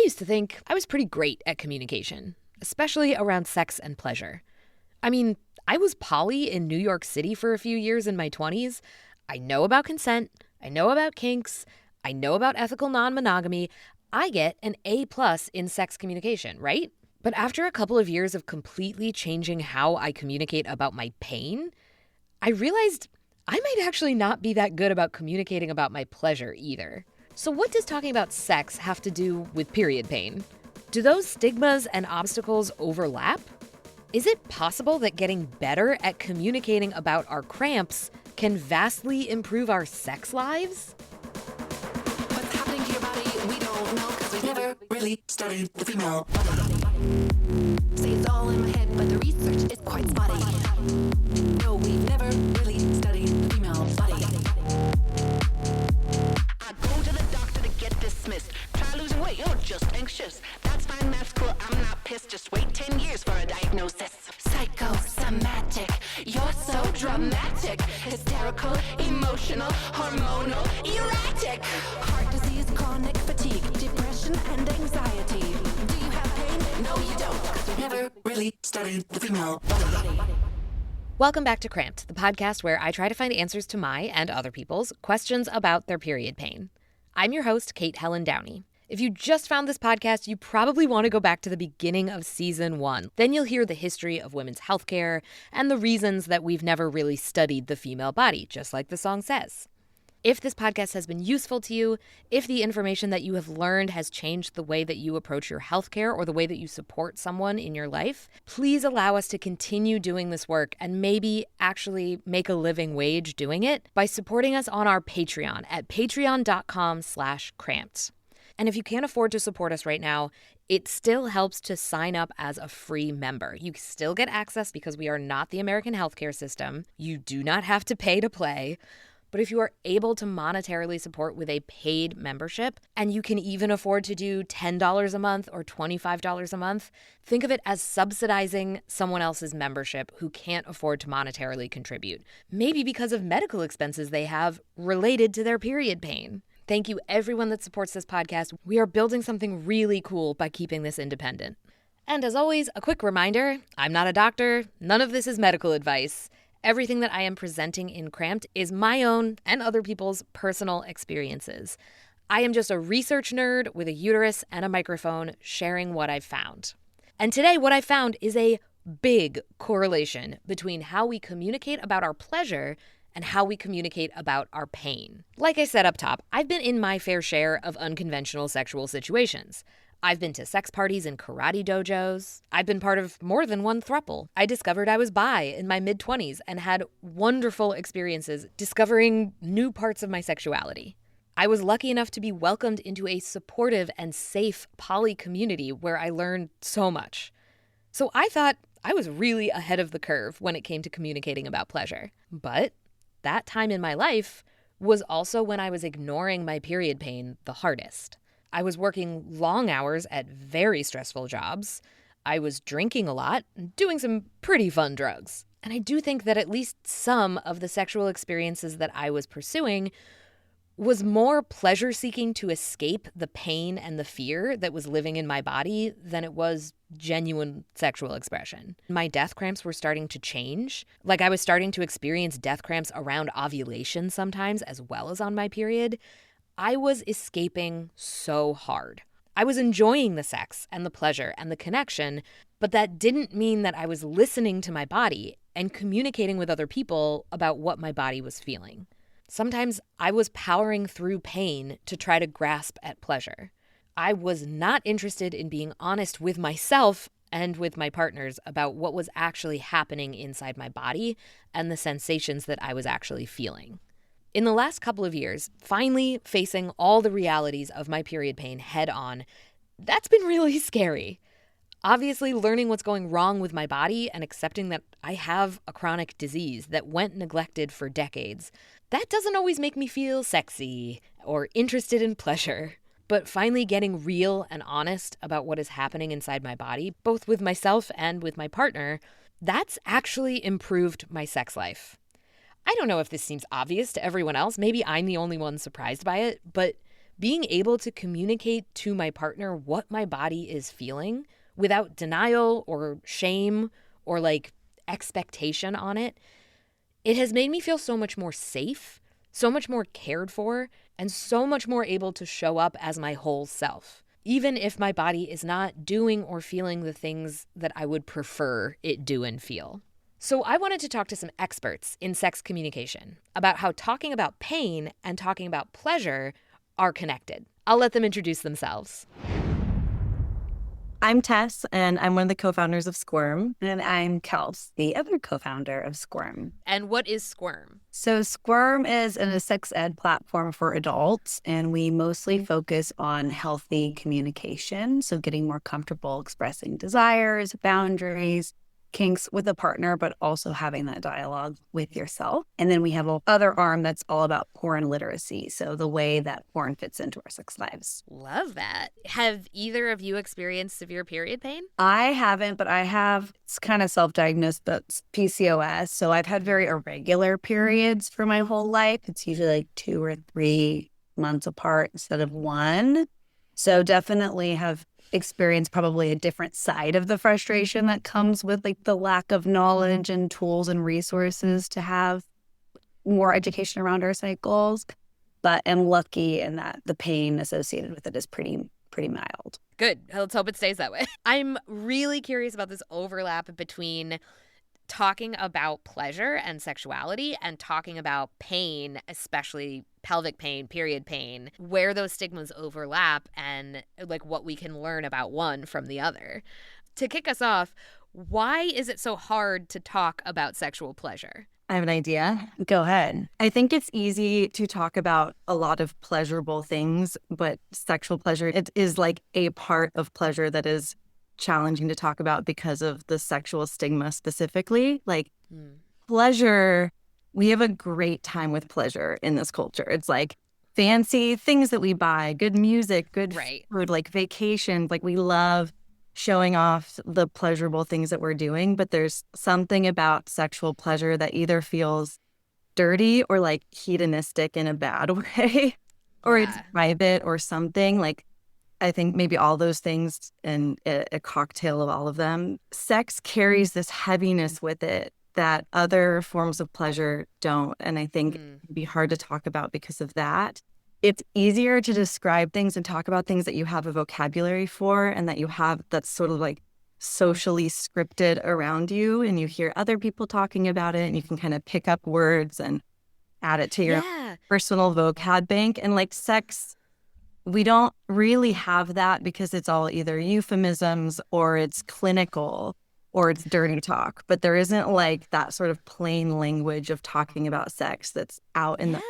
used to think I was pretty great at communication, especially around sex and pleasure. I mean, I was poly in New York City for a few years in my 20s. I know about consent. I know about kinks. I know about ethical non-monogamy. I get an A+ in sex communication, right? But after a couple of years of completely changing how I communicate about my pain, I realized I might actually not be that good about communicating about my pleasure either. So what does talking about sex have to do with period pain? Do those stigmas and obstacles overlap? Is it possible that getting better at communicating about our cramps can vastly improve our sex lives? What's happening to your body, we don't know, because we've never really studied the female. Say it's all in my head, but the research is quite spotty. No, we've never really studied the female body. I go to the doctor to get dismissed. Try losing weight, you're just anxious. That's fine, that's cool, I'm not pissed. Just wait 10 years for a diagnosis. Psychosomatic, you're so dramatic. Hysterical, emotional, hormonal, erratic. Heart disease, chronic fatigue, depression and anxiety. Do you have pain? No, you don't, because we've never really studied the female body. Welcome back to Cramped, the podcast where I try to find answers to my and other people's questions about their period pain. I'm your host, Kate Helen Downey. If you just found this podcast, you probably want to go back to the beginning of season 1. Then you'll hear the history of women's healthcare and the reasons that we've never really studied the female body, just like the song says. If this podcast has been useful to you, if the information that you have learned has changed the way that you approach your healthcare or the way that you support someone in your life, please allow us to continue doing this work and maybe actually make a living wage doing it by supporting us on our Patreon at patreon.com/cramped. And if you can't afford to support us right now, it still helps to sign up as a free member. You still get access because we are not the American healthcare system. You do not have to pay to play. But if you are able to monetarily support with a paid membership, and you can even afford to do $10 a month or $25 a month, think of it as subsidizing someone else's membership who can't afford to monetarily contribute. Maybe because of medical expenses they have related to their period pain. Thank you, everyone that supports this podcast. We are building something really cool by keeping this independent. And as always, a quick reminder, I'm not a doctor. None of this is medical advice. Everything that I am presenting in Cramped is my own and other people's personal experiences. I am just a research nerd with a uterus and a microphone sharing what I've found. And today, what I found is a big correlation between how we communicate about our pleasure and how we communicate about our pain. Like I said up top, I've been in my fair share of unconventional sexual situations. I've been to sex parties and karate dojos. I've been part of more than one throuple. I discovered I was bi in my mid-20s and had wonderful experiences discovering new parts of my sexuality. I was lucky enough to be welcomed into a supportive and safe poly community where I learned so much. So I thought I was really ahead of the curve when it came to communicating about pleasure. But that time in my life was also when I was ignoring my period pain the hardest. I was working long hours at very stressful jobs. I was drinking a lot, doing some pretty fun drugs. And I do think that at least some of the sexual experiences that I was pursuing was more pleasure-seeking to escape the pain and the fear that was living in my body than it was genuine sexual expression. My death cramps were starting to change. Like I was starting to experience death cramps around ovulation sometimes as well as on my period. I was escaping so hard. I was enjoying the sex and the pleasure and the connection, but that didn't mean that I was listening to my body and communicating with other people about what my body was feeling. Sometimes I was powering through pain to try to grasp at pleasure. I was not interested in being honest with myself and with my partners about what was actually happening inside my body and the sensations that I was actually feeling. In the last couple of years, finally facing all the realities of my period pain head on, that's been really scary. Obviously, learning what's going wrong with my body and accepting that I have a chronic disease that went neglected for decades, that doesn't always make me feel sexy or interested in pleasure. But finally getting real and honest about what is happening inside my body, both with myself and with my partner, that's actually improved my sex life. I don't know if this seems obvious to everyone else. Maybe I'm the only one surprised by it, but Being able to communicate to my partner what my body is feeling without denial or shame or like expectation on it, it has made me feel so much more safe, so much more cared for, and so much more able to show up as my whole self, even if my body is not doing or feeling the things that I would prefer it do and feel. So I wanted to talk to some experts in sex communication about how talking about pain and talking about pleasure are connected. I'll let them introduce themselves. I'm Tess, and I'm one of the co-founders of Squirm. And I'm Kels, the other co-founder of Squirm. And what is Squirm? So Squirm is a sex ed platform for adults, and we mostly focus on healthy communication. So getting more comfortable expressing desires, boundaries, kinks with a partner, but also having that dialogue with yourself. And then we have a other arm that's all about porn literacy. So the way that porn fits into our sex lives. Love that. Have either of you experienced severe period pain? I haven't, but I have, it's kind of self-diagnosed, but it's PCOS. So I've had very irregular periods for my whole life. It's usually like 2 or 3 months apart instead of 1. So definitely have experienced probably a different side of the frustration that comes with like the lack of knowledge and tools and resources to have more education around our cycles. But am lucky in that the pain associated with it is pretty mild. Good. Let's hope it stays that way. I'm really curious about this overlap between talking about pleasure and sexuality and talking about pain, especially pelvic pain, period pain, where those stigmas overlap and like what we can learn about one from the other. To kick us off, why is it so hard to talk about sexual pleasure? I have an idea. Go ahead. I think it's easy to talk about a lot of pleasurable things, but sexual pleasure, it is like a part of pleasure that is challenging to talk about because of the sexual stigma specifically. Like pleasure, we have a great time with pleasure in this culture. It's like fancy things that we buy, good music, good food, like vacations. Like we love showing off the pleasurable things that we're doing, but there's something about sexual pleasure that either feels dirty or like hedonistic in a bad way, or it's private or something. Like I think maybe all those things and a cocktail of all of them. Sex carries this heaviness with it that other forms of pleasure don't. And I think it'd be hard to talk about because of that. It's easier to describe things and talk about things that you have a vocabulary for and that you have that's sort of like socially scripted around you, and you hear other people talking about it and you can kind of pick up words and add it to your personal vocab bank. And like sex, we don't really have that because it's all either euphemisms or it's clinical or it's dirty talk. But there isn't like that sort of plain language of talking about sex that's out in the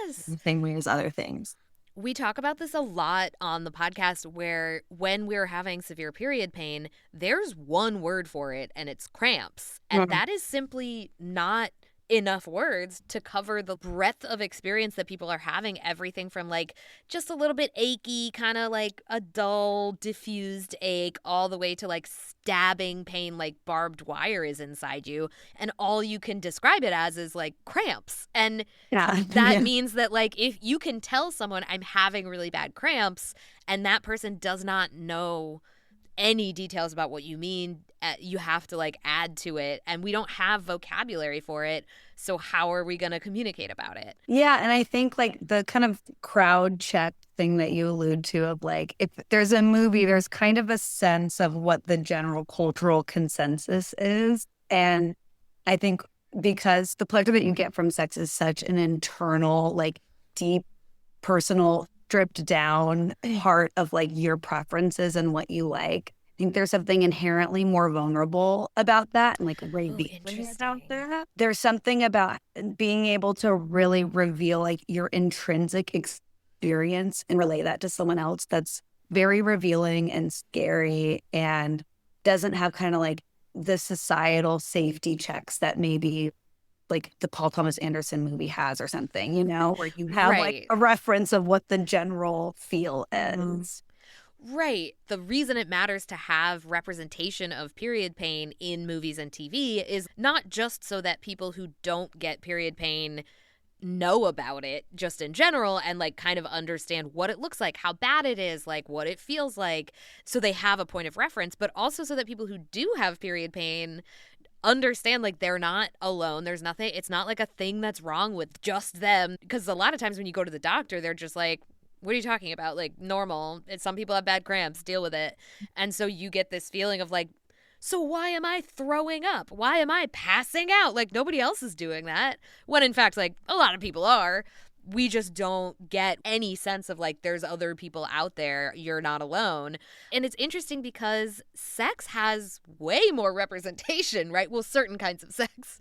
same way as other things. We talk about this a lot on the podcast where when we're having severe period pain, there's one word for it and it's cramps. And that is simply not enough words to cover the breadth of experience that people are having. Everything from like just a little bit achy, kind of like a dull, diffused ache, all the way to like stabbing pain, like barbed wire is inside you. And all you can describe it as is like cramps. And that means that like if you can tell someone I'm having really bad cramps and that person does not know any details about what you mean, you have to like add to it, and we don't have vocabulary for it, so how are we going to communicate about it? Yeah, and I think like the kind of crowd check thing that you allude to of like if there's a movie, there's kind of a sense of what the general cultural consensus is. And I think because the pleasure that you get from sex is such an internal, like deep, personal, stripped down part of like your preferences and what you like, I think there's something inherently more vulnerable about that and like revealing about that. There's something about being able to really reveal like your intrinsic experience and relay that to someone else that's very revealing and scary and doesn't have kind of like the societal safety checks that maybe like the Paul Thomas Anderson movie has or something, you know, where you have like a reference of what the general feel is. Right. The reason it matters to have representation of period pain in movies and TV is not just so that people who don't get period pain know about it just in general and like kind of understand what it looks like, how bad it is, like what it feels like, so they have a point of reference, but also so that people who do have period pain understand like they're not alone. There's nothing, it's not like a thing that's wrong with just them, because a lot of times when you go to the doctor, they're just like, what are you talking about? Like, normal. Some people have bad cramps, deal with it. And so you get this feeling of like, so why am I throwing up? Why am I passing out? Like, nobody else is doing that. When in fact, like, a lot of people are. We just don't get any sense of like, there's other people out there. You're not alone. And it's interesting because sex has way more representation, right? Well, certain kinds of sex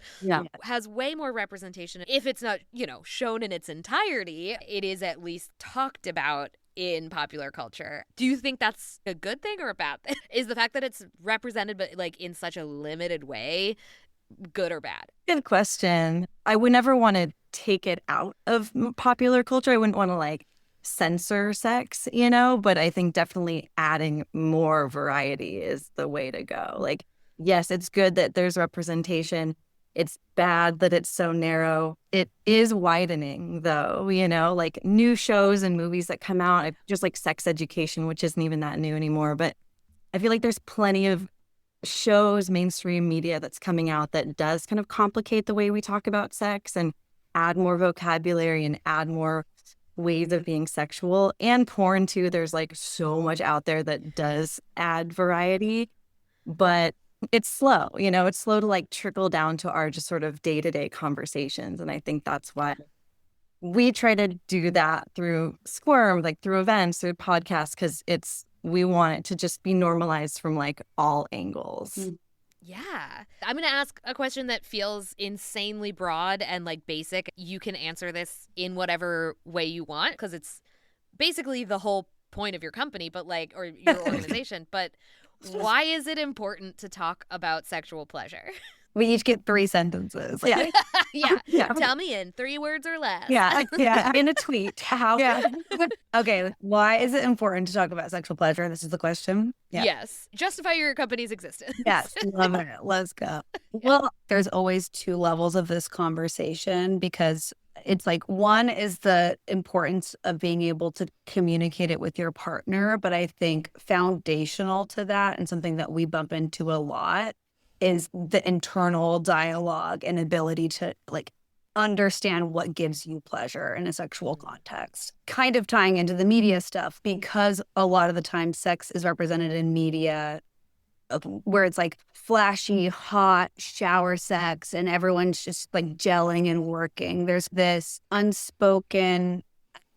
has way more representation. If it's not, you know, shown in its entirety, it is at least talked about in popular culture. Do you think that's a good thing or a bad thing? Is the fact that it's represented but like in such a limited way good or bad? Good question. I would never want to take it out of popular culture. I wouldn't want to like censor sex, you know, but I think definitely adding more variety is the way to go. Like, yes, it's good that there's representation. It's bad that it's so narrow. It is widening, though, you know, like new shows and movies that come out, just like Sex Education, which isn't even that new anymore. But I feel like there's plenty of shows, mainstream media that's coming out that does kind of complicate the way we talk about sex and add more vocabulary and add more ways of being sexual. And porn, too. There's like so much out there that does add variety. But it's slow, you know, it's slow to like trickle down to our just sort of day-to-day conversations. And I think that's what we try to do, that through Squirm, like through events, through podcasts, because we want it to just be normalized from like all angles. Yeah. I'm going to ask a question that feels insanely broad and like basic. You can answer this in whatever way you want, because it's basically the whole point of your company, but like, or your organization. But why is it important to talk about sexual pleasure? We each get 3 sentences. Yeah. Yeah. Tell me in 3 words or less. Yeah. In a tweet. How? Yeah. Okay. Why is it important to talk about sexual pleasure? This is the question. Yeah. Yes. Justify your company's existence. Yes. Love it. Let's go. Well, there's always 2 levels of this conversation, because it's like, one is the importance of being able to communicate it with your partner. But I think foundational to that, and something that we bump into a lot, is the internal dialogue and ability to like understand what gives you pleasure in a sexual context. Kind of tying into the media stuff, because a lot of the time sex is represented in media where it's like flashy, hot shower sex and everyone's just like gelling and working. There's this unspoken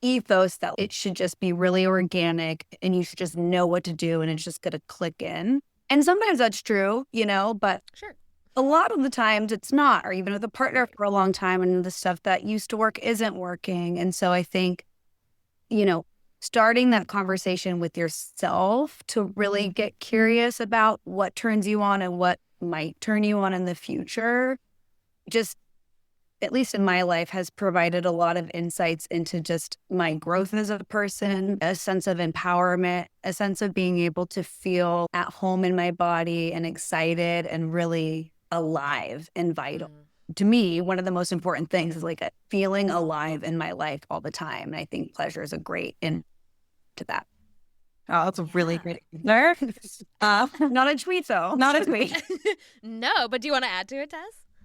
ethos that it should just be really organic and you should just know what to do and it's just going to click in. And sometimes that's true, you know, but sure, a lot of the times it's not, or even with a partner for a long time and the stuff that used to work isn't working. And so I think, you know, starting that conversation with yourself to really get curious about what turns you on and what might turn you on in the future, just, at least in my life, has provided a lot of insights into just my growth as a person, a sense of empowerment, a sense of being able to feel at home in my body and excited and really alive and vital. To me, one of the most important things is like a feeling alive in my life all the time. And I think pleasure is a great into that. Oh, that's a really great answer. Not a tweet, though. Not a tweet. No, but do you want to add to it, Tess?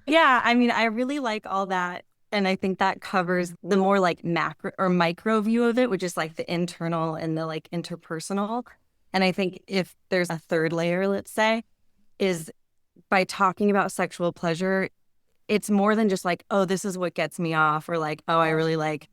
Yeah, I mean, I really like all that. And I think that covers the more like macro or micro view of it, which is like the internal and the like interpersonal. And I think if there's a third layer, let's say, is by talking about sexual pleasure, it's more than just like, oh, this is what gets me off, or like, oh, I really like,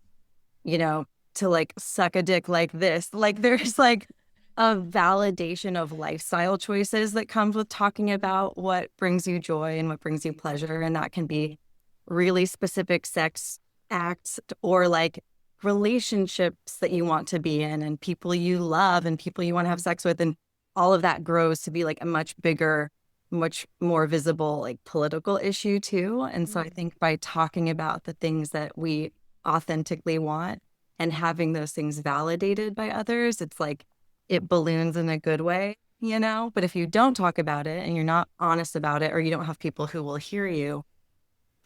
you know, to like suck a dick like this. Like there's like a validation of lifestyle choices that comes with talking about what brings you joy and what brings you pleasure. And that can be really specific sex acts or like relationships that you want to be in and people you love and people you want to have sex with. And all of that grows to be like a much bigger, much more visible like political issue too. And so I think by talking about the things that we authentically want and having those things validated by others, it's like it balloons in a good way, you know? But if you don't talk about it and you're not honest about it, or you don't have people who will hear you,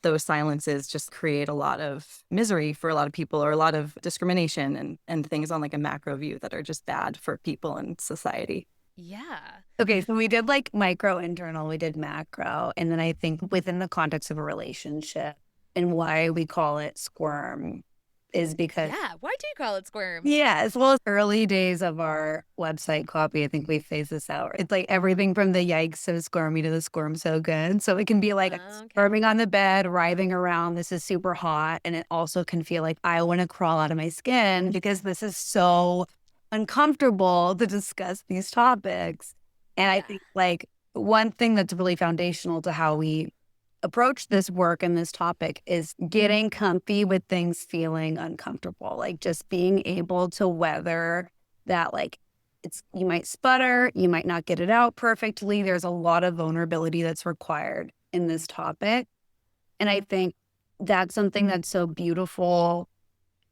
those silences just create a lot of misery for a lot of people, or a lot of discrimination and things on like a macro view that are just bad for people and society. Yeah. Okay, so we did like micro, internal, we did macro. And then I think within the context of a relationship and why we call it Squirm is because Yeah. Why do you call it Squirm? yeah, as well as early days of our website copy, I think we phased this out. It's like everything from the yikes so squirmy to the squirm so good. So it can be like squirming on the bed, writhing around. This is super hot. And it also can feel like I want to crawl out of my skin because this is so uncomfortable to discuss these topics. And I think like one thing that's really foundational to how we approach this work and this topic is getting comfy with things feeling uncomfortable, like just being able to weather that. Like you might sputter, you might not get it out perfectly. There's a lot of vulnerability that's required in this topic. And I think that's something that's so beautiful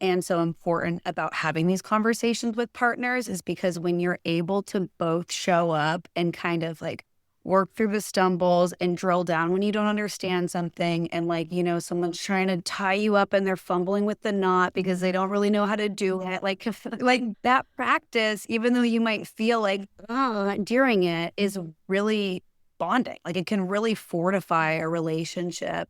and so important about having these conversations with partners, is because when you're able to both show up and kind of like work through the stumbles and drill down when you don't understand something, and like, you know, someone's trying to tie you up and they're fumbling with the knot because they don't really know how to do it. Like that practice, even though you might feel like, oh, during it, is really bonding. Like it can really fortify a relationship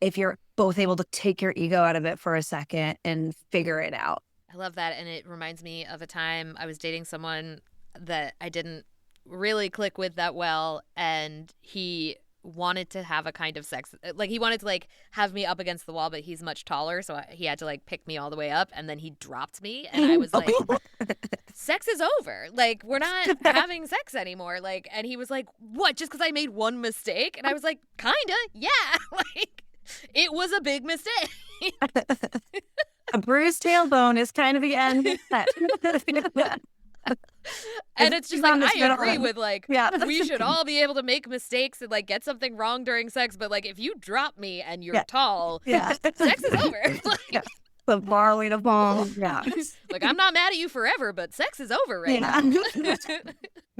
if you're both able to take your ego out of it for a second and figure it out. I love that. And it reminds me of a time I was dating someone that I didn't really click with that well, and he wanted to have a kind of sex, like he wanted to like have me up against the wall, but he's much taller, so he had to like pick me all the way up, and then he dropped me, and I was like, sex is over, like we're not having sex anymore, like. And he was like, what, just because I made one mistake? And I was like, kinda, yeah. Like it was a big mistake. A bruised tailbone is kind of the end of that. And it's just like, I agree with like, yeah, we should all be able to make mistakes and like get something wrong during sex, but like if you drop me and you're tall, sex is over. Like, the barley to fall. Yeah. Like I'm not mad at you forever, but sex is over right now.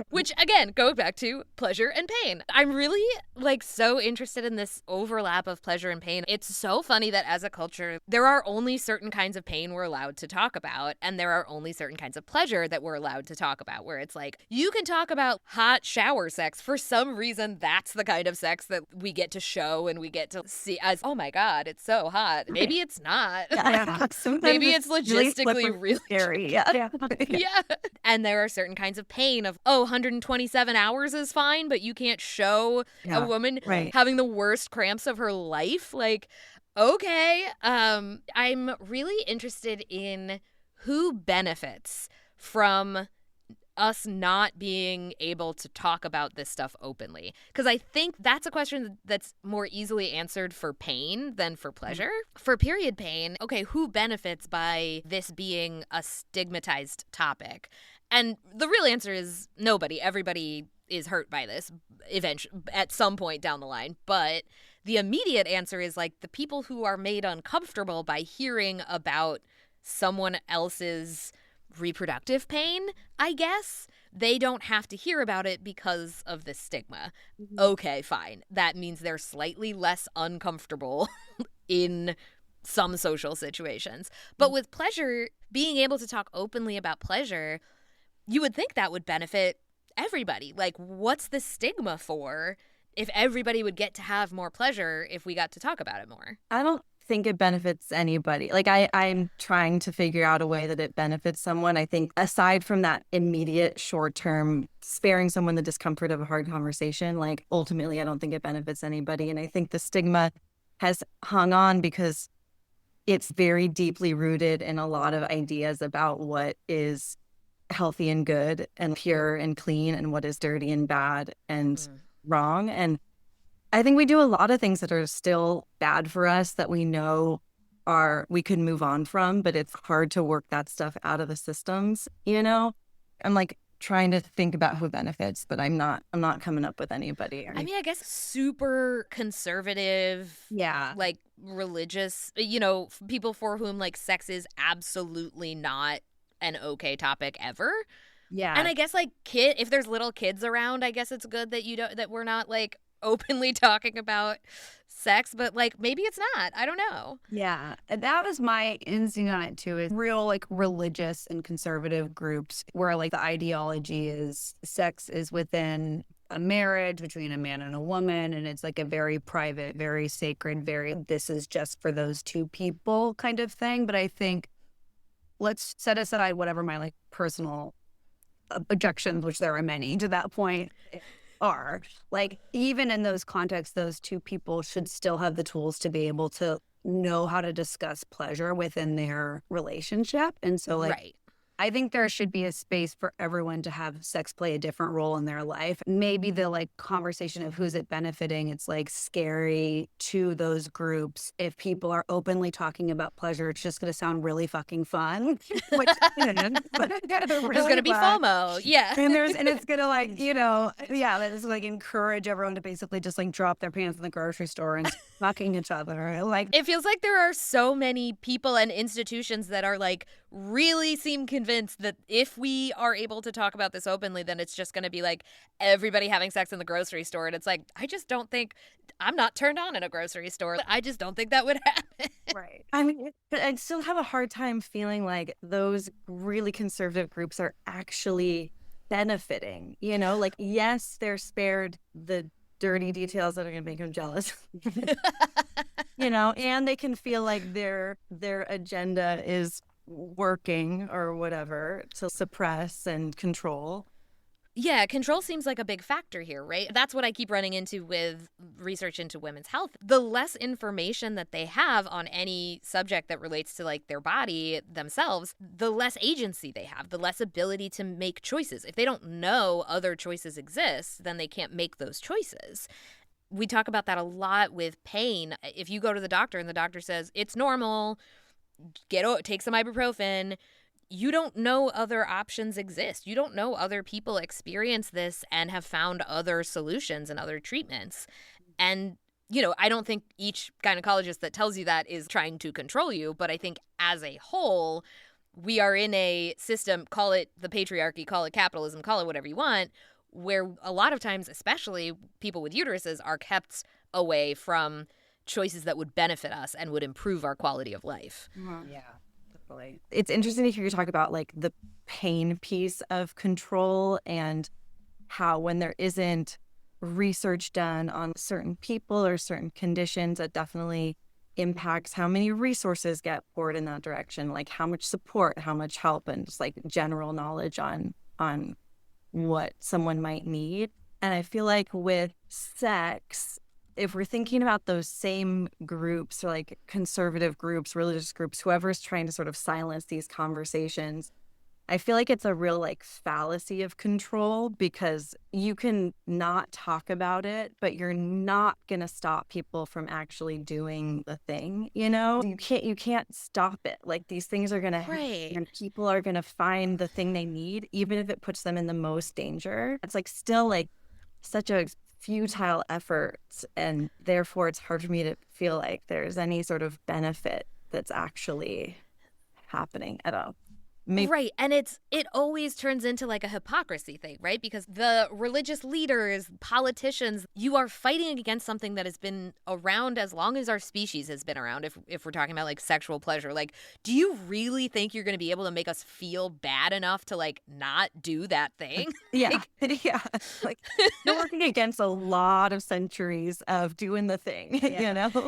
Which again goes back to pleasure and pain. I'm really like so interested in this overlap of pleasure and pain. It's so funny that as a culture, there are only certain kinds of pain we're allowed to talk about, and there are only certain kinds of pleasure that we're allowed to talk about, where it's like you can talk about hot shower sex. For some reason, that's the kind of sex that we get to show and we get to see as, oh my God, it's so hot. Maybe it's not. Maybe it's logistically really scary. Yeah. And there are certain kinds of pain of, oh, 127 hours is fine, but you can't show a woman having the worst cramps of her life. Like, okay. I'm really interested in who benefits from us not being able to talk about this stuff openly. Because I think that's a question that's more easily answered for pain than for pleasure. For period pain, okay, who benefits by this being a stigmatized topic? And the real answer is nobody. Everybody is hurt by this eventually at some point down the line. But the immediate answer is like the people who are made uncomfortable by hearing about someone else's reproductive pain, I guess. They don't have to hear about it because of the stigma. Okay, fine. That means they're slightly less uncomfortable in some social situations. But with pleasure, being able to talk openly about pleasure, you would think that would benefit everybody. Like, what's the stigma for if everybody would get to have more pleasure if we got to talk about it more? I don't think it benefits anybody. Like I'm trying to figure out a way that it benefits someone. I think aside from that immediate short-term sparing someone the discomfort of a hard conversation, like ultimately I don't think it benefits anybody. And I think the stigma has hung on because it's very deeply rooted in a lot of ideas about what is healthy and good and pure and clean and what is dirty and bad and wrong. And I think we do a lot of things that are still bad for us that we know we could move on from, but it's hard to work that stuff out of the systems, you know? I'm like trying to think about who benefits, but I'm not coming up with anybody. I mean, I guess super conservative, like religious, you know, people for whom like sex is absolutely not an okay topic ever. Yeah. And I guess like if there's little kids around, I guess it's good that that we're not like openly talking about sex, but like maybe it's not. I don't know. Yeah, and that was my instinct on it too. Is real like religious and conservative groups where like the ideology is sex is within a marriage between a man and a woman, and it's like a very private, very sacred, very this is just for those two people kind of thing. But I think let's set aside whatever my like personal objections, which there are many to that point, are. Like, even in those contexts, those two people should still have the tools to be able to know how to discuss pleasure within their relationship. And so, like, Right. I think there should be a space for everyone to have sex play a different role in their life. Maybe the like conversation of who's it benefiting, it's like scary to those groups. If people are openly talking about pleasure, it's just going to sound really fucking fun. Which isn't, but it's There's really going to be fun. FOMO. Yeah. And it's gonna like, that is like encourage everyone to basically just like drop their pants in the grocery store and fucking each other. Like, It feels like there are so many people and institutions that are like really seem convinced that if we are able to talk about this openly, then it's just going to be like everybody having sex in the grocery store. And it's like, I just don't think, I'm not turned on in a grocery store. I just don't think that would happen. right. I mean, but I'd still have a hard time feeling like those really conservative groups are actually benefiting, like, yes, they're spared the dirty details that are going to make them jealous, and they can feel like their agenda is working or whatever to suppress and control. Yeah, control seems like a big factor here, right? That's what I keep running into with research into women's health. The less information that they have on any subject that relates to like their body themselves, the less agency they have, the less ability to make choices. If they don't know other choices exist, then they can't make those choices. We talk about that a lot with pain. If you go to the doctor and the doctor says, it's normal, take some ibuprofen, you don't know other options exist. You don't know other people experience this and have found other solutions and other treatments. And, I don't think each gynecologist that tells you that is trying to control you, but I think as a whole, we are in a system, call it the patriarchy, call it capitalism, call it whatever you want, where a lot of times, especially people with uteruses, are kept away from choices that would benefit us and would improve our quality of life. Yeah. Definitely. It's interesting to hear you talk about like the pain piece of control and how when there isn't research done on certain people or certain conditions, it definitely impacts how many resources get poured in that direction, like how much support, how much help, and just like general knowledge on what someone might need. And I feel like with sex, if we're thinking about those same groups or like conservative groups, religious groups, whoever's trying to sort of silence these conversations, I feel like it's a real like fallacy of control because you can not talk about it, but you're not going to stop people from actually doing the thing, You can't stop it. Like these things are going to happen and people are going to find the thing they need, even if it puts them in the most danger. It's like still like such a futile efforts, and therefore it's hard for me to feel like there's any sort of benefit that's actually happening at all. Right. And it always turns into like a hypocrisy thing, right? Because the religious leaders, politicians, you are fighting against something that has been around as long as our species has been around. If we're talking about like sexual pleasure, like, do you really think you're going to be able to make us feel bad enough to like not do that thing? Yeah. Yeah. Like you're working against a lot of centuries of doing the thing, And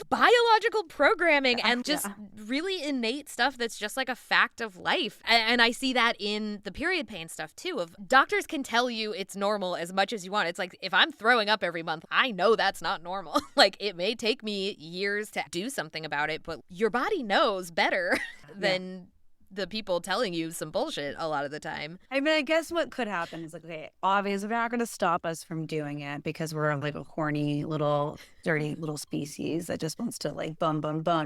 biological programming and just really innate stuff that's just like a fact of life. And I see that in the period pain stuff too, of doctors can tell you it's normal as much as you want. It's like, if I'm throwing up every month, I know that's not normal. Like it may take me years to do something about it, but your body knows better than the people telling you some bullshit a lot of the time. I mean, I guess what could happen is like, okay, obviously they're not going to stop us from doing it because we're like a horny little dirty little species that just wants to like bum.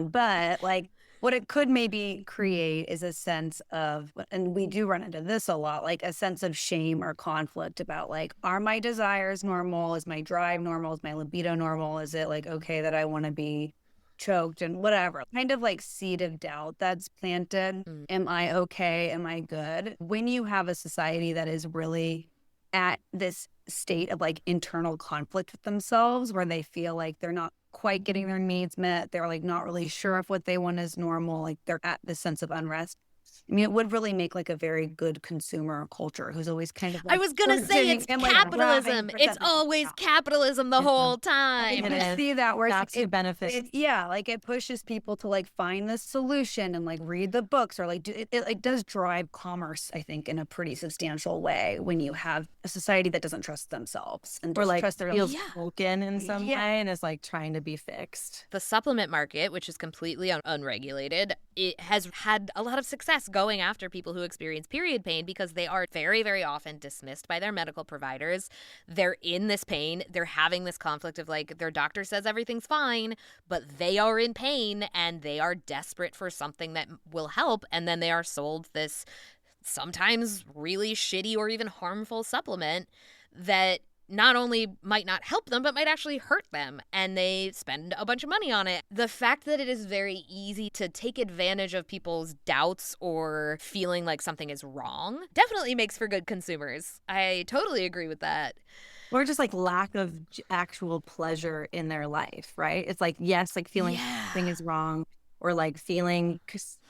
But like, what it could maybe create is a sense of, and we do run into this a lot, like a sense of shame or conflict about like, are my desires normal? Is my drive normal? Is my libido normal? Is it like, okay, that I want to be choked and whatever? Kind of like seed of doubt that's planted. Am I okay? Am I good? When you have a society that is really at this state of like internal conflict with themselves where they feel like they're not quite getting their needs met. They're like not really sure if what they want is normal. Like they're at this sense of unrest. I mean, it would really make like a very good consumer culture who's always kind of like, I was going to say it's and, like, capitalism. driving It's for always something. capitalism the whole time. It You is. see that where That's who benefits. like it pushes people to like find the solution and like read the books or like it does drive commerce, I think, in a pretty substantial way when you have a society that doesn't trust themselves and Or doesn't like trust their feels Yeah. broken in some Yeah. way and is like trying to be fixed. The supplement market, which is completely unregulated, it has had a lot of success going after people who experience period pain because they are very, very often dismissed by their medical providers. They're in this pain. They're having this conflict of like their doctor says everything's fine, but they are in pain and they are desperate for something that will help. And then they are sold this sometimes really shitty or even harmful supplement that not only might not help them, but might actually hurt them. And they spend a bunch of money on it. The fact that it is very easy to take advantage of people's doubts or feeling like something is wrong definitely makes for good consumers. I totally agree with that. Or just like lack of actual pleasure in their life, right? It's like, yes, like feeling something is wrong or like feeling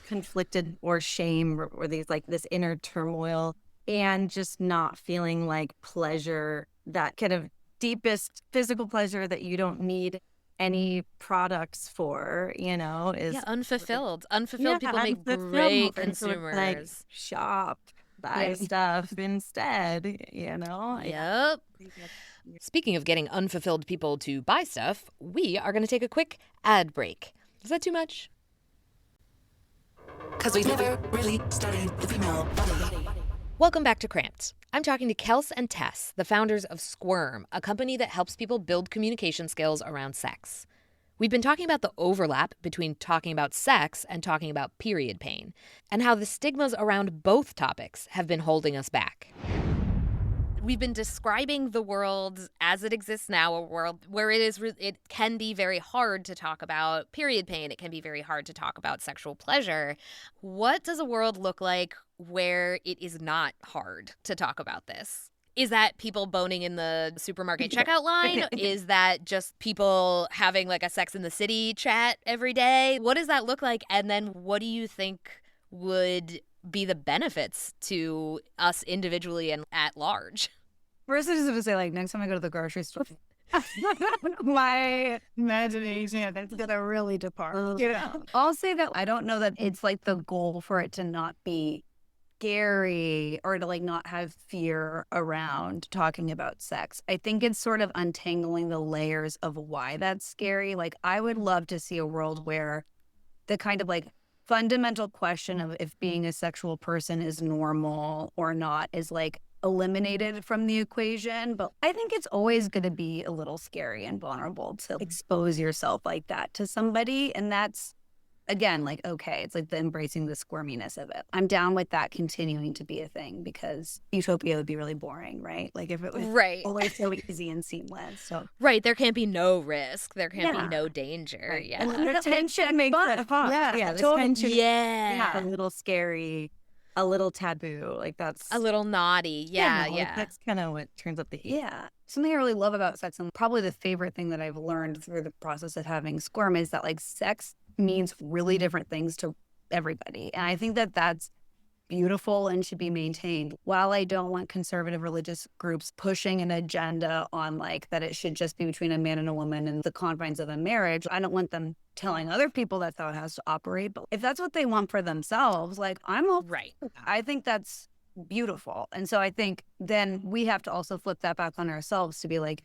conflicted or shame or these like this inner turmoil and just not feeling like pleasure, that kind of deepest physical pleasure that you don't need any products for, is Unfulfilled. Unfulfilled people make unfulfilled. great And so it's consumers. like shop, buy stuff instead, Yep. Speaking of getting unfulfilled people to buy stuff, we are going to take a quick ad break. Is that too much? Cause we never really studied the female body. Welcome back to Cramps. I'm talking to Kels and Tess, the founders of Squirm, a company that helps people build communication skills around sex. We've been talking about the overlap between talking about sex and talking about period pain, and how the stigmas around both topics have been holding us back. We've been describing the world as it exists now, a world where it can be very hard to talk about period pain. It can be very hard to talk about sexual pleasure. What does a world look like where it is not hard to talk about this? Is that people boning in the supermarket checkout line? Is that just people having like a Sex in the City chat every day? What does that look like? And then what do you think would be the benefits to us individually and at large? First, I just have to say, like, next time I go to the grocery store, my imagination is gonna really depart. I'll say that I don't know that it's like the goal for it to not be scary or to like not have fear around talking about sex. I think it's sort of untangling the layers of why that's scary. Like, I would love to see a world where the kind of like fundamental question of if being a sexual person is normal or not is like eliminated from the equation. But I think it's always going to be a little scary and vulnerable to expose yourself like that to somebody. And that's, again, like, okay, it's like the embracing the squirminess of it. I'm down with that continuing to be a thing because utopia would be really boring, right? Like if it was always so easy and seamless. So Right. There can't be no risk. There can't be no danger. Right. Yeah. And the tension makes it fun. Yeah, the tension Yeah. a little scary, a little taboo. Like that's A little naughty. Yeah. like, that's kind of what turns up the heat. yeah. Something I really love about sex, and probably the favorite thing that I've learned through the process of having Squirm, is that like sex means really different things to everybody. And I think that that's beautiful and should be maintained. While I don't want conservative religious groups pushing an agenda on like that it should just be between a man and a woman in the confines of a marriage, I don't want them telling other people that's how it has to operate. But if that's what they want for themselves, like I'm all Right. I think that's beautiful. And so I think then we have to also flip that back on ourselves to be like,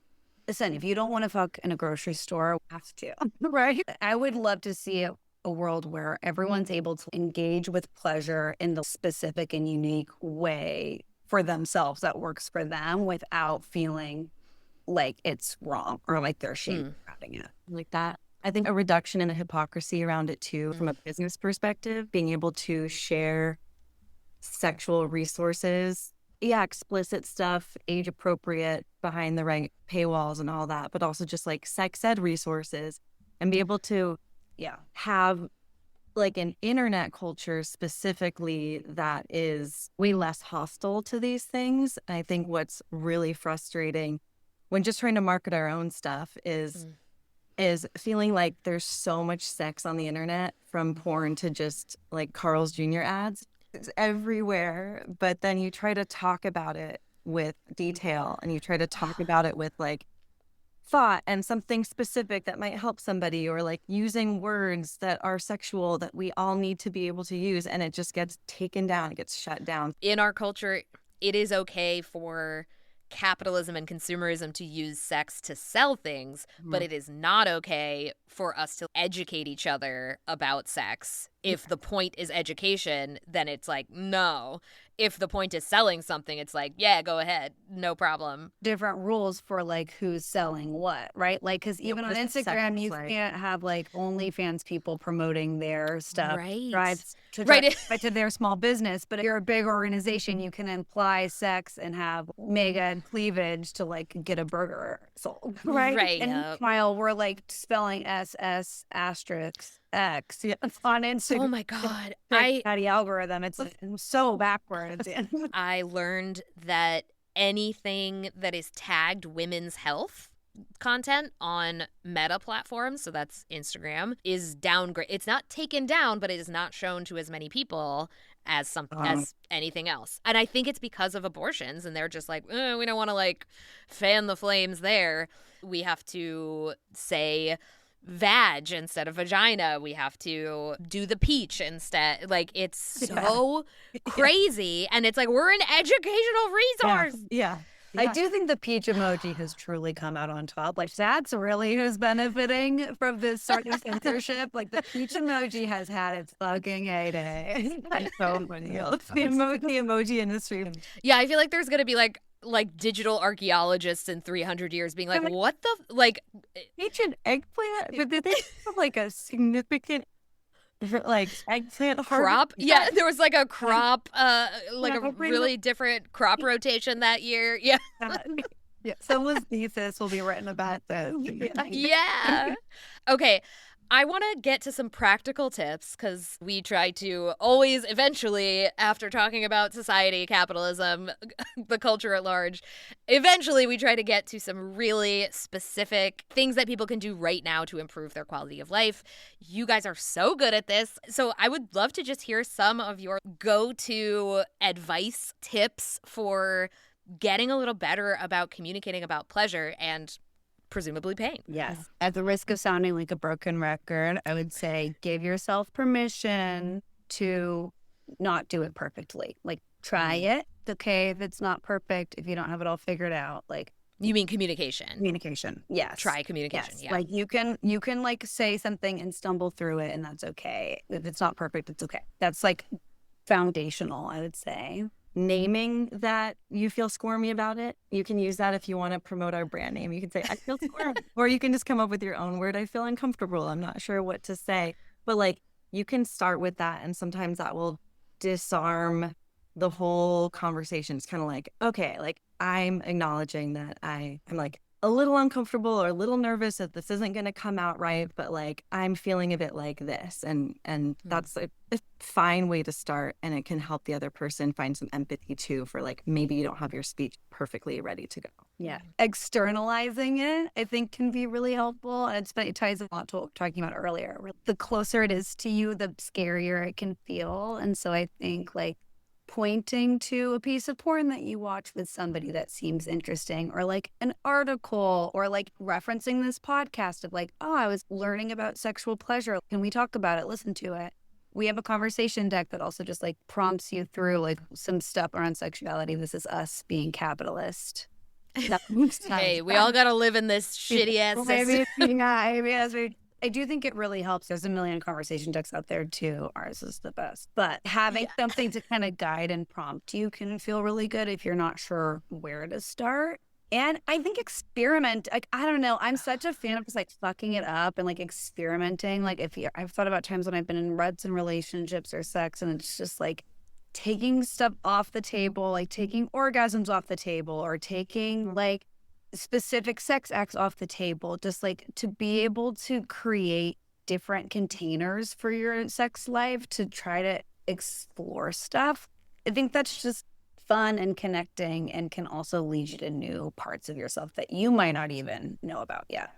listen, if you don't want to fuck in a grocery store, have to. Right. I would love to see a world where everyone's able to engage with pleasure in the specific and unique way for themselves that works for them without feeling like it's wrong or like they're ashamed of having it. Like that. I think a reduction in the hypocrisy around it too, from a business perspective, being able to share sexual resources, explicit stuff, age appropriate, behind the right paywalls and all that, but also just like sex ed resources and be able to have like an internet culture specifically that is way less hostile to these things. And I think what's really frustrating when just trying to market our own stuff is is feeling like there's so much sex on the internet, from porn to just like Carl's Jr. ads. It's everywhere. But then you try to talk about it with detail, and you try to talk about it with like thought and something specific that might help somebody, or like using words that are sexual that we all need to be able to use, and it just gets taken down, it gets shut down. In our culture, it is okay for capitalism and consumerism to use sex to sell things, but it is not okay for us to educate each other about sex. If the point is education, then it's like, no. If the point is selling something, it's like, yeah, go ahead, no problem. Different rules for like who's selling what, right? Like, because even on Instagram, you can't have like OnlyFans people promoting their stuff, Right. to their small business. But if you're a big organization, you can imply sex and have mega cleavage to like get a burger sold, right? Right. And while we're like spelling SS asterisk X on Instagram. Oh my God. The algorithm, it's so backwards. I learned that anything that is tagged women's health content on Meta platforms, so that's Instagram, is downgrade. It's not taken down, but it is not shown to as many people as as anything else. And I think it's because of abortions, and they're just like, we don't want to like fan the flames there. We have to say vag instead of vagina. We have to do the peach instead. Like, it's so crazy. And it's like, we're an educational resource. Yeah. I do think the peach emoji has truly come out on top. Like, that's really who's benefiting from this sort of censorship. Like, the peach emoji has had its fucking heyday. So funny. The emoji industry. Yeah, I feel like there's gonna be like digital archaeologists in 300 years being like, what the like Peach and eggplant, but did they have like a significant like eggplant crop? Yeah, there was like a crop, like a really different crop rotation that year. Yeah. Yeah, someone's thesis will be written about this. Yeah. Okay. I want to get to some practical tips, because we try to always, eventually, after talking about society, capitalism, the culture at large, eventually we try to get to some really specific things that people can do right now to improve their quality of life. You guys are so good at this. So I would love to just hear some of your go-to advice, tips for getting a little better about communicating about pleasure and presumably pain. Yes. At the risk of sounding like a broken record, I would say give yourself permission to not do it perfectly. Like, try it. It's okay if it's not perfect, if you don't have it all figured out. Like, you mean communication? Communication. Yes. Try communication. Yes. Yeah. Like, you can like say something and stumble through it, and that's okay. If it's not perfect, it's okay. That's like foundational, I would say. Naming that you feel squirmy about it. You can use that if you want to promote our brand name. You can say, I feel squirmy. Or you can just come up with your own word. I feel uncomfortable. I'm not sure what to say. But like, you can start with that, and sometimes that will disarm the whole conversation. It's kind of like, okay, like, I'm acknowledging that I'm like a little uncomfortable or a little nervous that this isn't going to come out right, but like, I'm feeling a bit like this. And that's a fine way to start. And it can help the other person find some empathy too, for like, maybe you don't have your speech perfectly ready to go. Yeah. Externalizing it, I think, can be really helpful. And it ties a lot to what we were talking about earlier. The closer it is to you, the scarier it can feel. And so I think like pointing to a piece of porn that you watch with somebody that seems interesting, or like an article, or like referencing this podcast of like, oh, I was learning about sexual pleasure. Can we talk about it? Listen to it. We have a conversation deck that also just like prompts you through like some stuff around sexuality. This is us being capitalist. Hey, we all got to live in this shitty ass system. I do think it really helps. There's a million conversation decks out there too. Ours is the best. But having something to kind of guide and prompt you can feel really good if you're not sure where to start. And I think experiment, like, I don't know, I'm such a fan of just like fucking it up and like experimenting. Like, I've thought about times when I've been in ruts in relationships or sex, and it's just like taking stuff off the table, like taking orgasms off the table, or taking like specific sex acts off the table, just like to be able to create different containers for your sex life to try to explore stuff. I think that's just fun and connecting, and can also lead you to new parts of yourself that you might not even know about yet.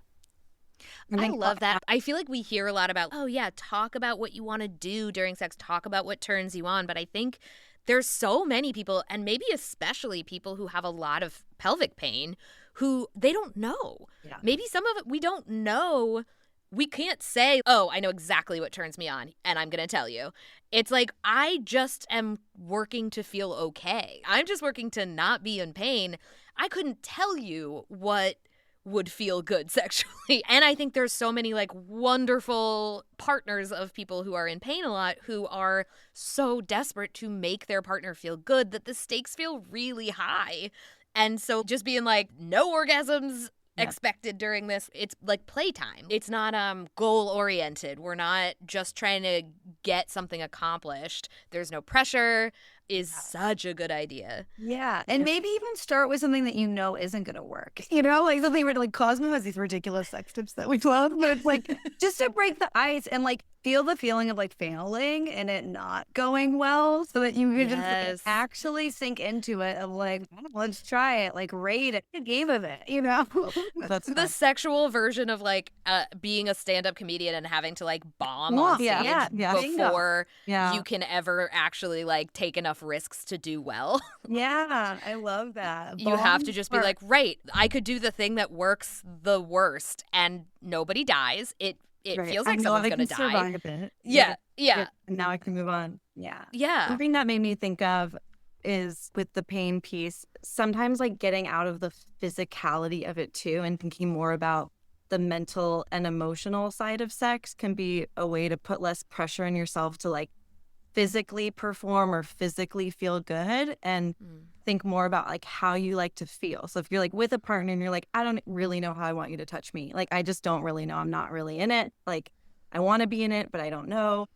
I love that. I feel like we hear a lot about, oh, yeah, talk about what you want to do during sex, talk about what turns you on. But I think there's so many people, and maybe especially people who have a lot of pelvic pain, who they don't know. Yeah. Maybe some of it we don't know. We can't say, oh, I know exactly what turns me on, and I'm going to tell you. It's like, I just am working to feel okay. I'm just working to not be in pain. I couldn't tell you what would feel good sexually. And I think there's so many like wonderful partners of people who are in pain a lot who are so desperate to make their partner feel good that the stakes feel really high. And so just being like, no orgasms expected during this, it's like playtime. It's not goal oriented. We're not just trying to get something accomplished. There's no pressure is such a good idea. Yeah. And maybe even start with something that you know isn't going to work. You know, like something where like Cosmo has these ridiculous sex tips that we love, but it's like just to break the ice and like feel the feeling of like failing and it not going well so that you can just like, actually sink into it of like, let's try it, like rate it, a game of it, you know? That's the sexual version of like being a stand-up comedian and having to like bomb on stage before you can ever actually like take enough risks to do well. Yeah, I love that. You have to just be like, right, I could do the thing that works the worst and nobody dies. It feels like someone's going to die. Survive it. Yeah. And now I can move on. Yeah. Something that made me think of is with the pain piece, sometimes like getting out of the physicality of it too and thinking more about the mental and emotional side of sex can be a way to put less pressure on yourself to like physically perform or physically feel good and think more about like how you like to feel. So if you're like with a partner and you're like, I don't really know how I want you to touch me. Like, I just don't really know. I'm not really in it. Like, I want to be in it, but I don't know.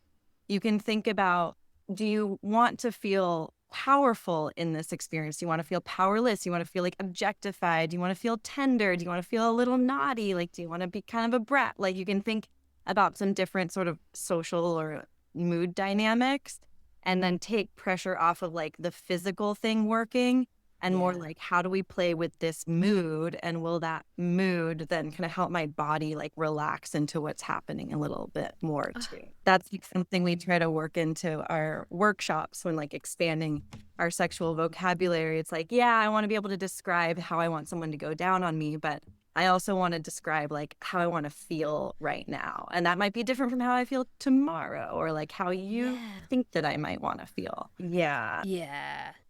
You can think about, do you want to feel powerful in this experience? Do you want to feel powerless? Do you want to feel like objectified? Do you want to feel tender? Do you want to feel a little naughty? Like, do you want to be kind of a brat? Like, you can think about some different sort of social or mood dynamics and then take pressure off of like the physical thing working and more like, how do we play with this mood, and will that mood then kind of help my body like relax into what's happening a little bit more too. That's like something we try to work into our workshops when like expanding our sexual vocabulary. It's like, yeah, I want to be able to describe how I want someone to go down on me, but I also want to describe like how I want to feel right now. And that might be different from how I feel tomorrow, or like how you think that I might want to feel. Yeah.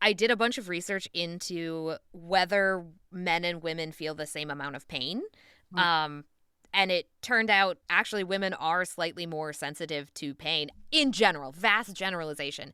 I did a bunch of research into whether men and women feel the same amount of pain. And it turned out actually women are slightly more sensitive to pain in general, vast generalization.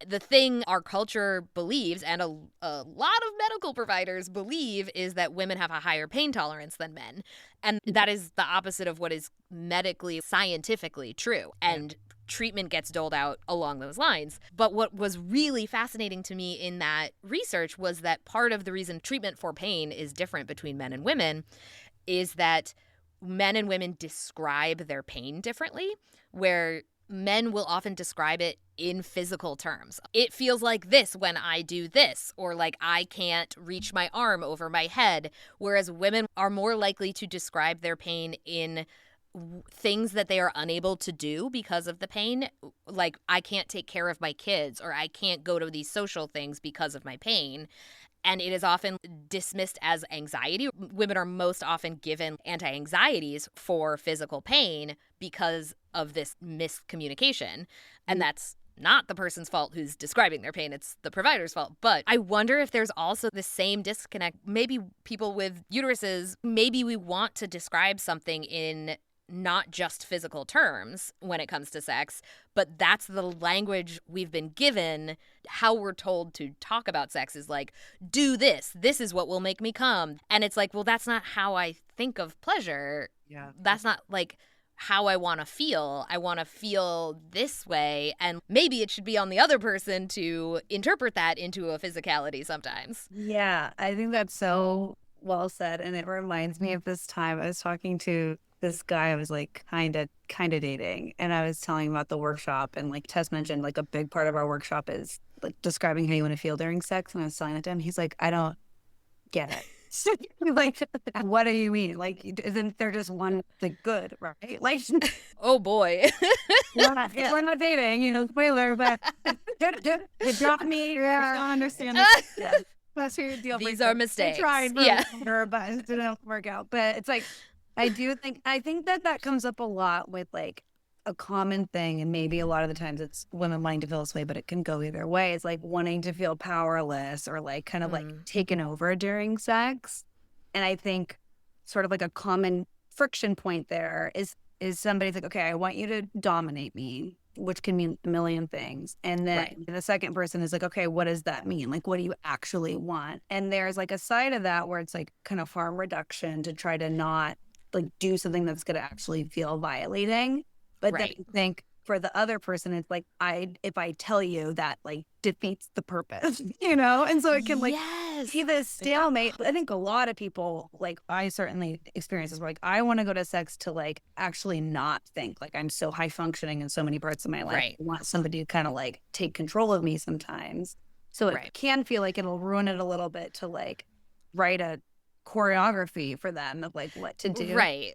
The thing our culture believes, and a lot of medical providers believe, is that women have a higher pain tolerance than men. And that is the opposite of what is medically, scientifically true. And treatment gets doled out along those lines. But what was really fascinating to me in that research was that part of the reason treatment for pain is different between men and women is that men and women describe their pain differently, where men will often describe it in physical terms. It feels like this when I do this, or like I can't reach my arm over my head, whereas women are more likely to describe their pain in things that they are unable to do because of the pain. Like, I can't take care of my kids, or I can't go to these social things because of my pain. And it is often dismissed as anxiety. Women are most often given anti-anxieties for physical pain because of this miscommunication. And that's not the person's fault who's describing their pain. It's the provider's fault. But I wonder if there's also the same disconnect. Maybe people with uteruses, maybe we want to describe something in not just physical terms when it comes to sex, but that's the language we've been given. How we're told to talk about sex is like, do this. This is what will make me come. And it's like, well, that's not how I think of pleasure. Yeah. That's not like how I want to feel. I want to feel this way. And maybe it should be on the other person to interpret that into a physicality sometimes. Yeah, I think that's so well said. And it reminds me of this time I was talking to this guy I was like kind of dating, and I was telling him about the workshop, and like Tess mentioned, like a big part of our workshop is like describing how you want to feel during sex, and I was telling it to him. He's like, I don't get it. Like, what do you mean? Like, isn't there just one like good, right? Like, Oh boy. we're not dating, spoiler, but it got me. I don't Yeah, understand this. yeah. That's your deal. These breaker. are mistakes. I tried, Yeah. but it didn't work out. But it's like, I think that comes up a lot with like a common thing, and maybe a lot of the times it's women wanting to feel this way, but it can go either way. It's like wanting to feel powerless or like kind of like taken over during sex. And I think sort of like a common friction point there is somebody's like, okay, I want you to dominate me, which can mean a million things. And then the second person is like, okay, what does that mean? Like, what do you actually want? And there's like a side of that where it's like kind of harm reduction to try to not like do something that's going to actually feel violating. But then I think for the other person, it's like, if I tell you that like defeats the purpose, and so it can like be this stalemate. I think a lot of people, like I certainly experience this where like, I want to go to sex to like actually not think like I'm so high functioning in so many parts of my life. I want somebody to kind of like take control of me sometimes. So it can feel like it'll ruin it a little bit to like write a choreography for them of like what to do. Right.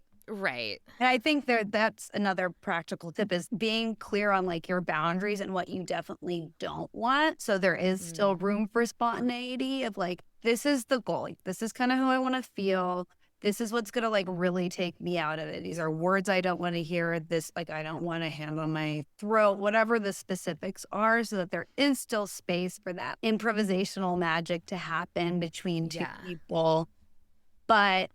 And I think that's another practical tip is being clear on like your boundaries and what you definitely don't want. So there is still room for spontaneity of like, this is the goal. Like, this is kind of how I want to feel. This is what's going to like really take me out of it. These are words I don't want to hear. This, like, I don't want a hand on my throat, whatever the specifics are, so that there is still space for that improvisational magic to happen between two people. But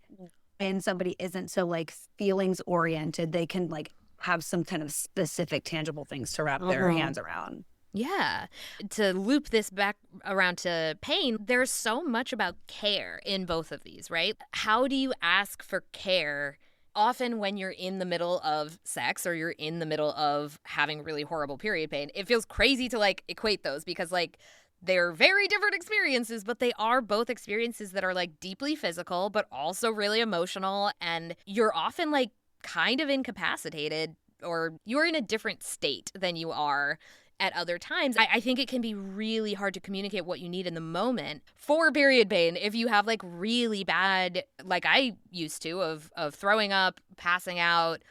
and somebody isn't so like feelings oriented, they can like have some kind of specific tangible things to wrap their hands around. Yeah. To loop this back around to pain, there's so much about care in both of these, right? How do you ask for care often when you're in the middle of sex or you're in the middle of having really horrible period pain? It feels crazy to like equate those because like they're very different experiences, but they are both experiences that are like deeply physical, but also really emotional. And you're often like kind of incapacitated or you're in a different state than you are at other times. I think it can be really hard to communicate what you need in the moment for period pain. If you have like really bad, like I used to, of throwing up, passing out,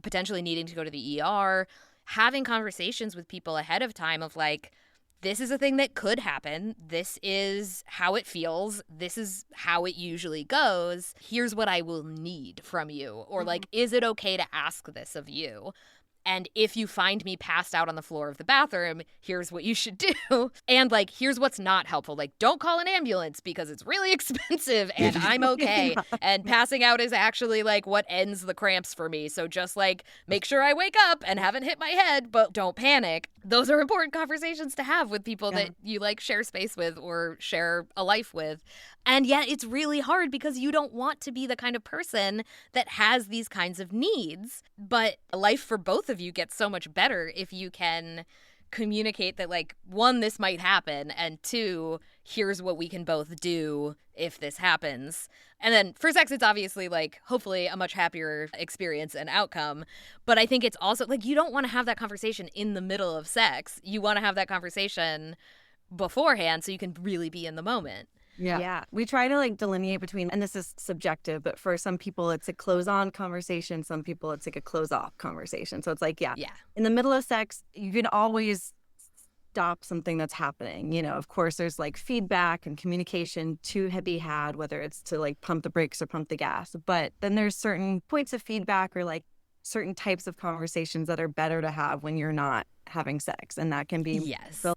potentially needing to go to the ER, having conversations with people ahead of time of like, this is a thing that could happen. This is how it feels. This is how it usually goes. Here's what I will need from you. Or like, is it okay to ask this of you? And if you find me passed out on the floor of the bathroom, here's what you should do. And like, here's what's not helpful. Like, don't call an ambulance because it's really expensive and I'm okay. And passing out is actually like what ends the cramps for me. So just like make sure I wake up and haven't hit my head, but don't panic. Those are important conversations to have with people that you like share space with or share a life with. And yet it's really hard because you don't want to be the kind of person that has these kinds of needs. But life for both of you gets so much better if you can communicate that, like, one, this might happen, and two, here's what we can both do if this happens. And then for sex, it's obviously, like, hopefully a much happier experience and outcome. But I think it's also, like, you don't want to have that conversation in the middle of sex. You want to have that conversation beforehand so you can really be in the moment. Yeah. We try to like delineate between, and this is subjective, but for some people it's a close on conversation. Some people it's like a close off conversation. So it's like, in the middle of sex, you can always stop something that's happening. You know, of course, there's like feedback and communication to be had, whether it's to like pump the brakes or pump the gas. But then there's certain points of feedback or like certain types of conversations that are better to have when you're not having sex. And that can be the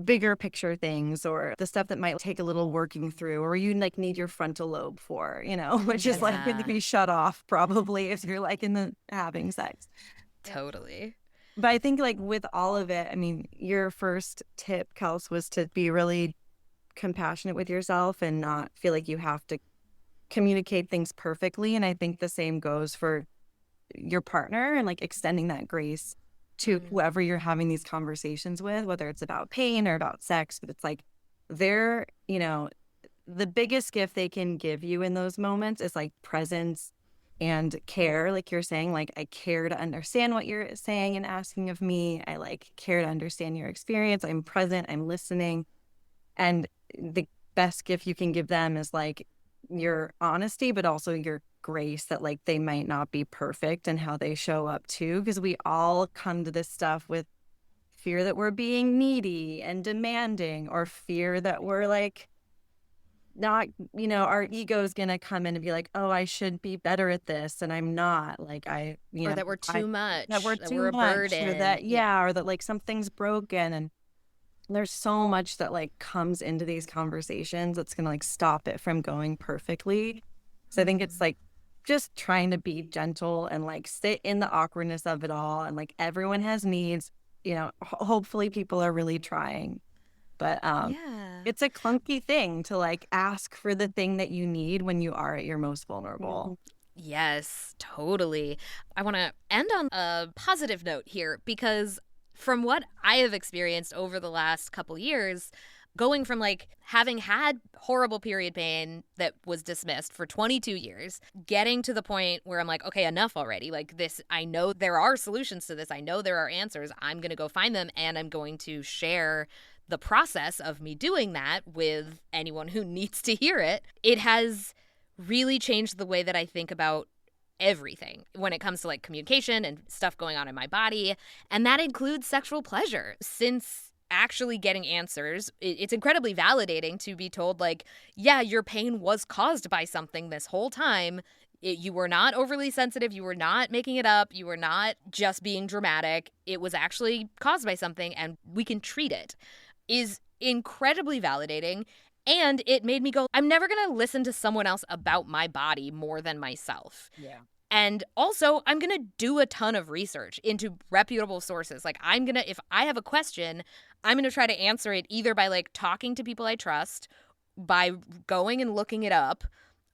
bigger picture things or the stuff that might take a little working through or you like need your frontal lobe for, you know, which is like going to be shut off probably if you're like in the having sex. Totally. But I think like with all of it, I mean, your first tip, Kels, was to be really compassionate with yourself and not feel like you have to communicate things perfectly. And I think the same goes for your partner and like extending that grace to whoever you're having these conversations with, whether it's about pain or about sex. But it's like they're, you know, the biggest gift they can give you in those moments is like presence and care. Like you're saying, like, I care to understand what you're saying and asking of me. I like care to understand your experience. I'm present. I'm listening. And the best gift you can give them is like your honesty, but also your grace that like they might not be perfect and how they show up too. Because we all come to this stuff with fear that we're being needy and demanding, or fear that we're like not, our ego is going to come in and be like, oh, I should be better at this. And I'm not like, or that we're too much, that we're that too we're a much, burden. or that, or that like something's broken. And there's so much that like comes into these conversations that's going to like stop it from going perfectly. So I think it's like just trying to be gentle and like sit in the awkwardness of it all. And like everyone has needs, hopefully people are really trying. But it's a clunky thing to like ask for the thing that you need when you are at your most vulnerable. Yes, totally. I want to end on a positive note here, because from what I have experienced over the last couple years, going from like having had horrible period pain that was dismissed for 22 years, getting to the point where I'm like, okay, enough already. Like this, I know there are solutions to this. I know there are answers. I'm going to go find them, and I'm going to share the process of me doing that with anyone who needs to hear it. It has really changed the way that I think about everything when it comes to like communication and stuff going on in my body. And that includes sexual pleasure. Since actually getting answers, it's incredibly validating to be told like, yeah, your pain was caused by something this whole time. You were not overly sensitive. You were not making it up. You were not just being dramatic. It was actually caused by something, and we can treat it, is incredibly validating. And it made me go, I'm never going to listen to someone else about my body more than myself. Yeah. And also, I'm going to do a ton of research into reputable sources. Like, if I have a question, I'm going to try to answer it either by like talking to people I trust, by going and looking it up,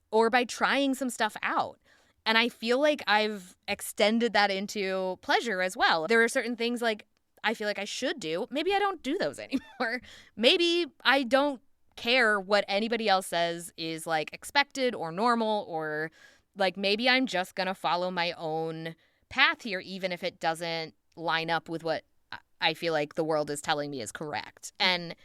or by trying some stuff out. And I feel like I've extended that into pleasure as well. There are certain things like I feel like I should do. Maybe I don't do those anymore. Maybe I don't care what anybody else says is like expected or normal, or like maybe I'm just going to follow my own path here, even if it doesn't line up with what I feel like the world is telling me is correct. And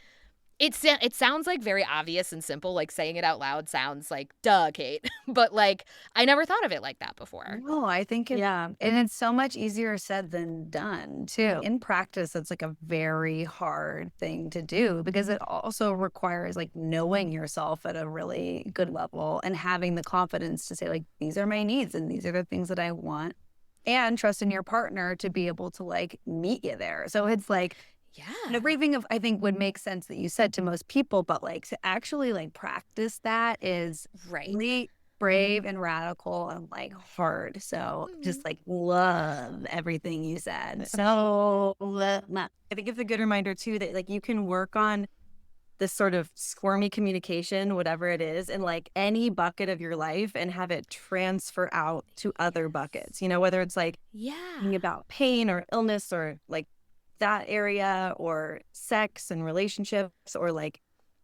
it sounds like very obvious and simple, like saying it out loud sounds like, duh, Kate. But like, I never thought of it like that before. No, I think and it's so much easier said than done too. In practice, it's like a very hard thing to do, because it also requires like knowing yourself at a really good level and having the confidence to say like, these are my needs and these are the things that I want, and trust in your partner to be able to like meet you there. So it's like, yeah, everything of I think would make sense that you said to most people, but like to actually like practice that is really brave and radical and like hard. So just like love everything you said. So much. I think it's a good reminder too that like you can work on this sort of squirmy communication, whatever it is, in like any bucket of your life, and have it transfer out to other buckets, whether it's like thinking about pain or illness or like that area, or sex and relationships, or like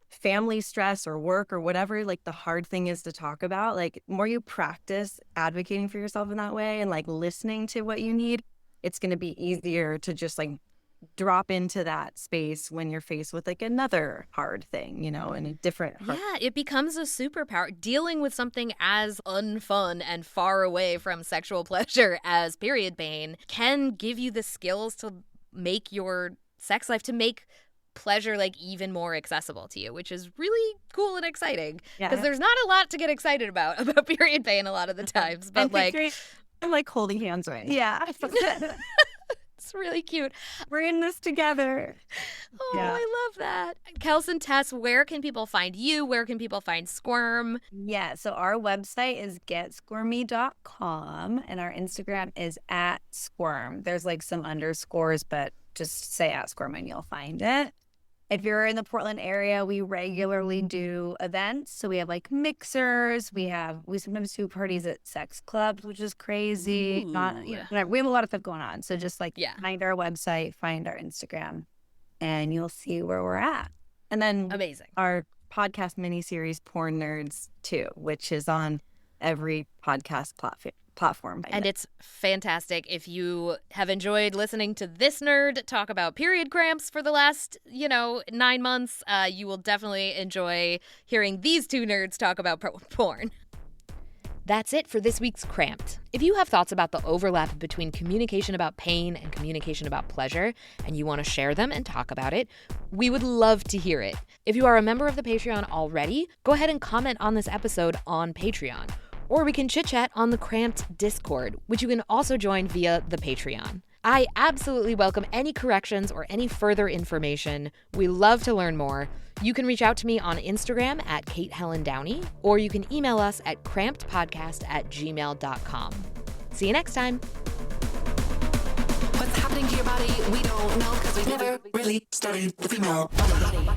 family stress or work or whatever like the hard thing is to talk about. Like more you practice advocating for yourself in that way and like listening to what you need, it's going to be easier to just like drop into that space when you're faced with like another hard thing, in a different it becomes a superpower. Dealing with something as unfun and far away from sexual pleasure as period pain can give you the skills to make your sex life, to make pleasure like even more accessible to you, which is really cool and exciting, because there's not a lot to get excited about period pain a lot of the times, but like I'm like holding hands right now. it's really cute. We're in this together. Oh, I love that. Kels and Tess, where can people find you? Where can people find Squirm? Yeah, so our website is getsquirmy.com, and our Instagram is @squirm. There's like some underscores, but just say @squirm and you'll find it. If you're in the Portland area, we regularly do events. So we have like mixers. We sometimes do parties at sex clubs, which is crazy. We have a lot of stuff going on. So just like find our website, find our Instagram, and you'll see where we're at. And then amazing. Our podcast miniseries, Porn Nerds 2, which is on every podcast platform. And it's fantastic. If you have enjoyed listening to this nerd talk about period cramps for the last, 9 months, you will definitely enjoy hearing these two nerds talk about porn. That's it for this week's Cramped. If you have thoughts about the overlap between communication about pain and communication about pleasure, and you want to share them and talk about it, we would love to hear it. If you are a member of the Patreon already, go ahead and comment on this episode on Patreon. Or we can chit-chat on the Cramped Discord, which you can also join via the Patreon. I absolutely welcome any corrections or any further information. We love to learn more. You can reach out to me on Instagram at Kate Helen Downey, or you can email us at crampedpodcast@gmail.com. See you next time. What's happening to your body? We don't know because we've never really studied the female body.